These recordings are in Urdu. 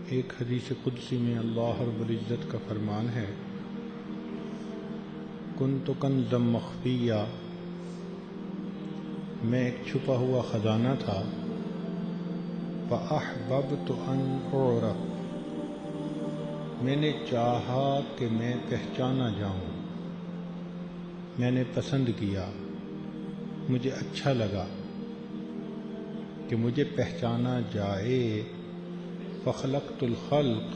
ایک حدیث قدسی میں اللہ رب العزت کا فرمان ہے، کنت کنزا مخفیا، میں ایک چھپا ہوا خزانہ تھا، فأحببت ان أعرف، میں نے چاہا کہ میں پہچانا جاؤں، میں نے پسند کیا، مجھے اچھا لگا کہ مجھے پہچانا جائے، فخلقت الخلق،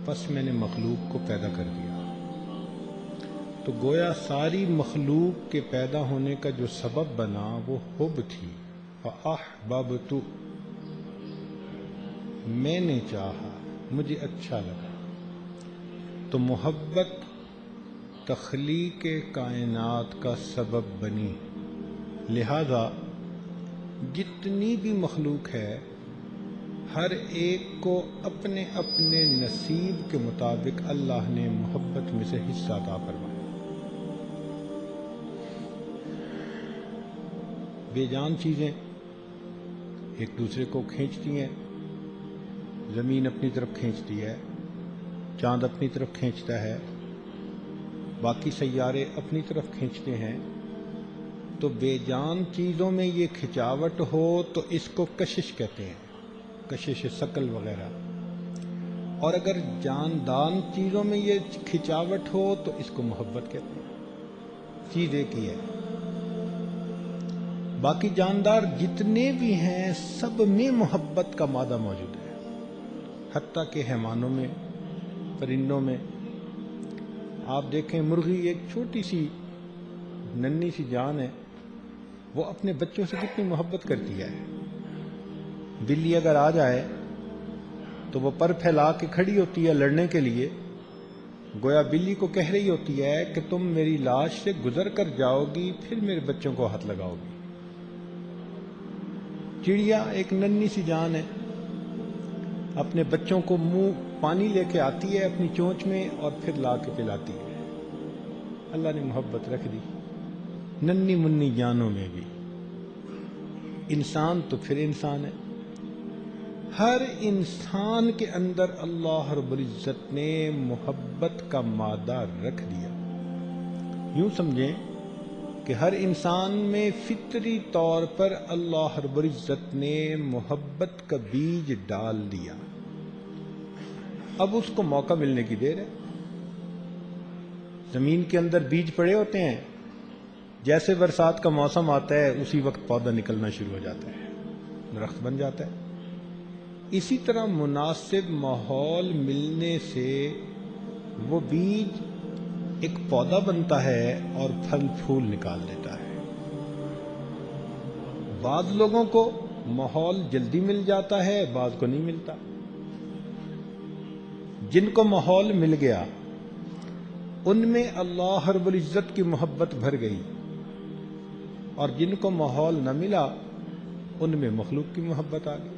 پس میں نے مخلوق کو پیدا کر دیا۔ تو گویا ساری مخلوق کے پیدا ہونے کا جو سبب بنا وہ حب تھی، فأحببت، میں نے چاہا، مجھے اچھا لگا۔ تو محبت تخلیق کائنات کا سبب بنی، لہذا جتنی بھی مخلوق ہے ہر ایک کو اپنے اپنے نصیب کے مطابق اللہ نے محبت میں سے حصہ عطا فرمایا۔ بے جان چیزیں ایک دوسرے کو کھینچتی ہیں، زمین اپنی طرف کھینچتی ہے، چاند اپنی طرف کھینچتا ہے، باقی سیارے اپنی طرف کھینچتے ہیں۔ تو بے جان چیزوں میں یہ کھچاوٹ ہو تو اس کو کشش کہتے ہیں، کشش ثقل وغیرہ، اور اگر جاندان چیزوں میں یہ کھچاوٹ ہو تو اس کو محبت کہتے ہیں۔ چیز ایک ہی ہے، باقی جاندار جتنے بھی ہیں سب میں محبت کا مادہ موجود ہے، حتیٰ کہ حیوانوں میں، پرندوں میں۔ آپ دیکھیں مرغی ایک چھوٹی سی ننھی سی جان ہے، وہ اپنے بچوں سے کتنی محبت کرتی ہے۔ بلی اگر آ جائے تو وہ پر پھیلا کے کھڑی ہوتی ہے لڑنے کے لیے، گویا بلی کو کہہ رہی ہوتی ہے کہ تم میری لاش سے گزر کر جاؤ گی پھر میرے بچوں کو ہاتھ لگاؤ گی۔ چڑیا ایک ننھی سی جان ہے، اپنے بچوں کو منہ پانی لے کے آتی ہے اپنی چونچ میں اور پھر لا کے پلاتی ہے۔ اللہ نے محبت رکھ دی ننھی منی جانوں میں بھی۔ انسان تو پھر انسان ہے، ہر انسان کے اندر اللہ رب العزت نے محبت کا مادہ رکھ دیا۔ یوں سمجھیں کہ ہر انسان میں فطری طور پر اللہ رب العزت نے محبت کا بیج ڈال دیا، اب اس کو موقع ملنے کی دیر ہے۔ زمین کے اندر بیج پڑے ہوتے ہیں، جیسے برسات کا موسم آتا ہے اسی وقت پودا نکلنا شروع ہو جاتا ہے، درخت بن جاتا ہے۔ اسی طرح مناسب ماحول ملنے سے وہ بیج ایک پودا بنتا ہے اور پھل پھول نکال دیتا ہے۔ بعض لوگوں کو ماحول جلدی مل جاتا ہے، بعض کو نہیں ملتا۔ جن کو ماحول مل گیا ان میں اللہ رب العزت کی محبت بھر گئی، اور جن کو ماحول نہ ملا ان میں مخلوق کی محبت آ گئی۔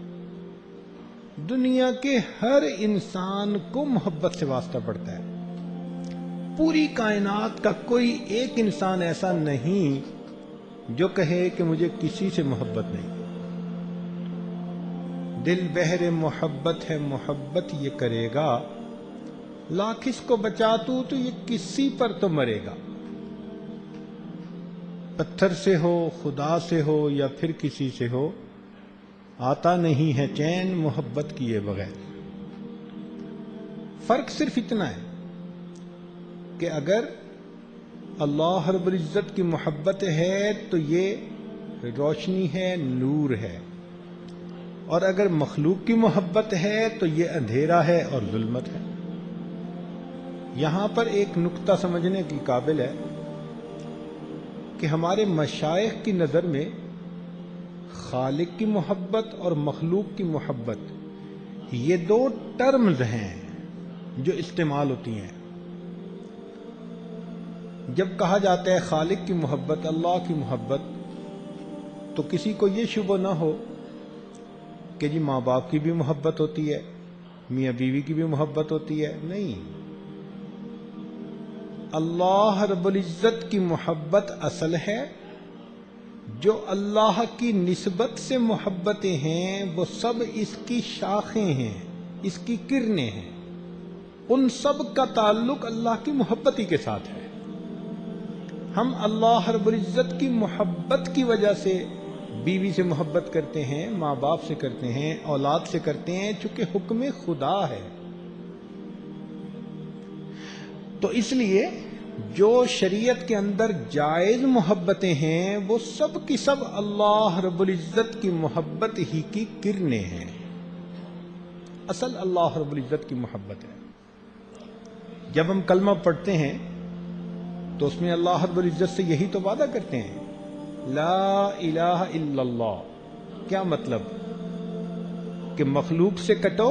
دنیا کے ہر انسان کو محبت سے واسطہ پڑتا ہے، پوری کائنات کا کوئی ایک انسان ایسا نہیں جو کہے کہ مجھے کسی سے محبت نہیں۔ دل بہر محبت ہے محبت یہ کرے گا، لاکھ اس کو بچا تو یہ کسی پر تو مرے گا۔ پتھر سے ہو، خدا سے ہو یا پھر کسی سے ہو، آتا نہیں ہے چین محبت کیے بغیر۔ فرق صرف اتنا ہے کہ اگر اللہ رب العزت کی محبت ہے تو یہ روشنی ہے، نور ہے، اور اگر مخلوق کی محبت ہے تو یہ اندھیرا ہے اور ظلمت ہے۔ یہاں پر ایک نقطہ سمجھنے کی قابل ہے کہ ہمارے مشائخ کی نظر میں خالق کی محبت اور مخلوق کی محبت یہ دو ٹرمز ہیں جو استعمال ہوتی ہیں۔ جب کہا جاتا ہے خالق کی محبت، اللہ کی محبت، تو کسی کو یہ شبہ نہ ہو کہ جی ماں باپ کی بھی محبت ہوتی ہے، میاں بیوی کی بھی محبت ہوتی ہے، نہیں۔ اللہ رب العزت کی محبت اصل ہے، جو اللہ کی نسبت سے محبتیں ہیں وہ سب اس کی شاخیں ہیں۔ اس کی کرنیں ہیں، ان سب کا تعلق اللہ کی محبت ہی کے ساتھ ہے۔ ہم اللہ رب العزت کی محبت کی وجہ سے بیوی سے محبت کرتے ہیں، ماں باپ سے کرتے ہیں، اولاد سے کرتے ہیں، چونکہ حکم خدا ہے۔ تو اس لیے جو شریعت کے اندر جائز محبتیں ہیں وہ سب کی سب اللہ رب العزت کی محبت ہی کی کرنیں ہیں، اصل اللہ رب العزت کی محبت ہے۔ جب ہم کلمہ پڑھتے ہیں تو اس میں اللہ رب العزت سے یہی تو وعدہ کرتے ہیں، لا الہ الا اللہ۔ کیا مطلب؟ کہ مخلوق سے کٹو،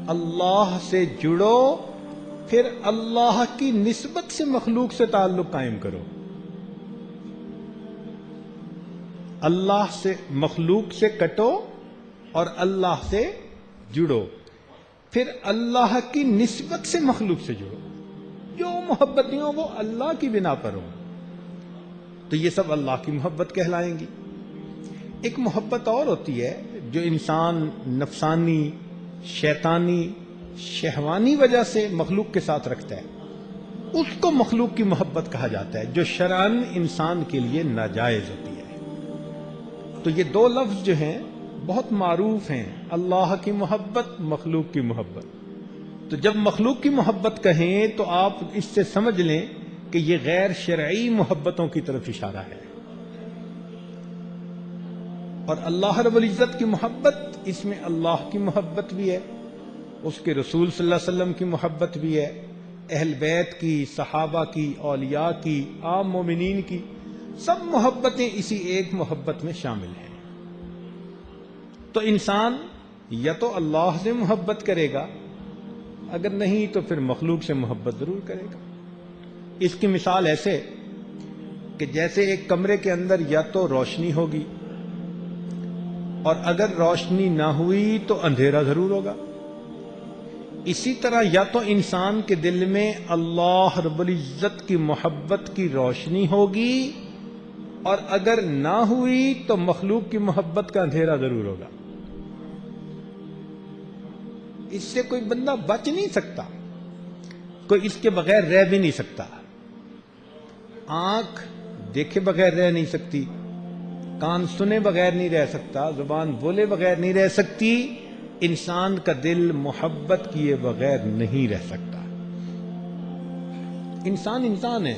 اللہ سے جڑو، پھر اللہ کی نسبت سے مخلوق سے تعلق قائم کرو۔ اللہ سے، مخلوق سے کٹو اور اللہ سے جڑو، پھر اللہ کی نسبت سے مخلوق سے جڑو۔ جو محبتیں ہوں وہ اللہ کی بنا پر ہوں تو یہ سب اللہ کی محبت کہلائیں گی۔ ایک محبت اور ہوتی ہے جو انسان نفسانی، شیطانی، شہوانی وجہ سے مخلوق کے ساتھ رکھتا ہے، اس کو مخلوق کی محبت کہا جاتا ہے، جو شرعاً انسان کے لیے ناجائز ہوتی ہے۔ تو یہ دو لفظ جو ہیں بہت معروف ہیں، اللہ کی محبت، مخلوق کی محبت۔ تو جب مخلوق کی محبت کہیں تو آپ اس سے سمجھ لیں کہ یہ غیر شرعی محبتوں کی طرف اشارہ ہے۔ اور اللہ رب العزت کی محبت، اس میں اللہ کی محبت بھی ہے، اس کے رسول صلی اللہ علیہ وسلم کی محبت بھی ہے، اہل بیت کی، صحابہ کی، اولیاء کی، عام مومنین کی، سب محبتیں اسی ایک محبت میں شامل ہیں۔ تو انسان یا تو اللہ سے محبت کرے گا، اگر نہیں تو پھر مخلوق سے محبت ضرور کرے گا۔ اس کی مثال ایسے کہ جیسے ایک کمرے کے اندر یا تو روشنی ہوگی، اور اگر روشنی نہ ہوئی تو اندھیرا ضرور ہوگا۔ اسی طرح یا تو انسان کے دل میں اللہ رب العزت کی محبت کی روشنی ہوگی، اور اگر نہ ہوئی تو مخلوق کی محبت کا اندھیرا ضرور ہوگا۔ اس سے کوئی بندہ بچ نہیں سکتا، کوئی اس کے بغیر رہ بھی نہیں سکتا۔ آنکھ دیکھے بغیر رہ نہیں سکتی، کان سنے بغیر نہیں رہ سکتا، زبان بولے بغیر نہیں رہ سکتی، انسان کا دل محبت کیے بغیر نہیں رہ سکتا۔ انسان انسان ہے،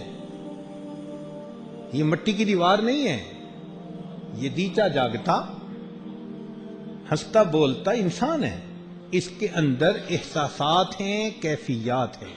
یہ مٹی کی دیوار نہیں ہے، یہ دیچا جاگتا ہنستا بولتا انسان ہے۔ اس کے اندر احساسات ہیں، کیفیات ہیں۔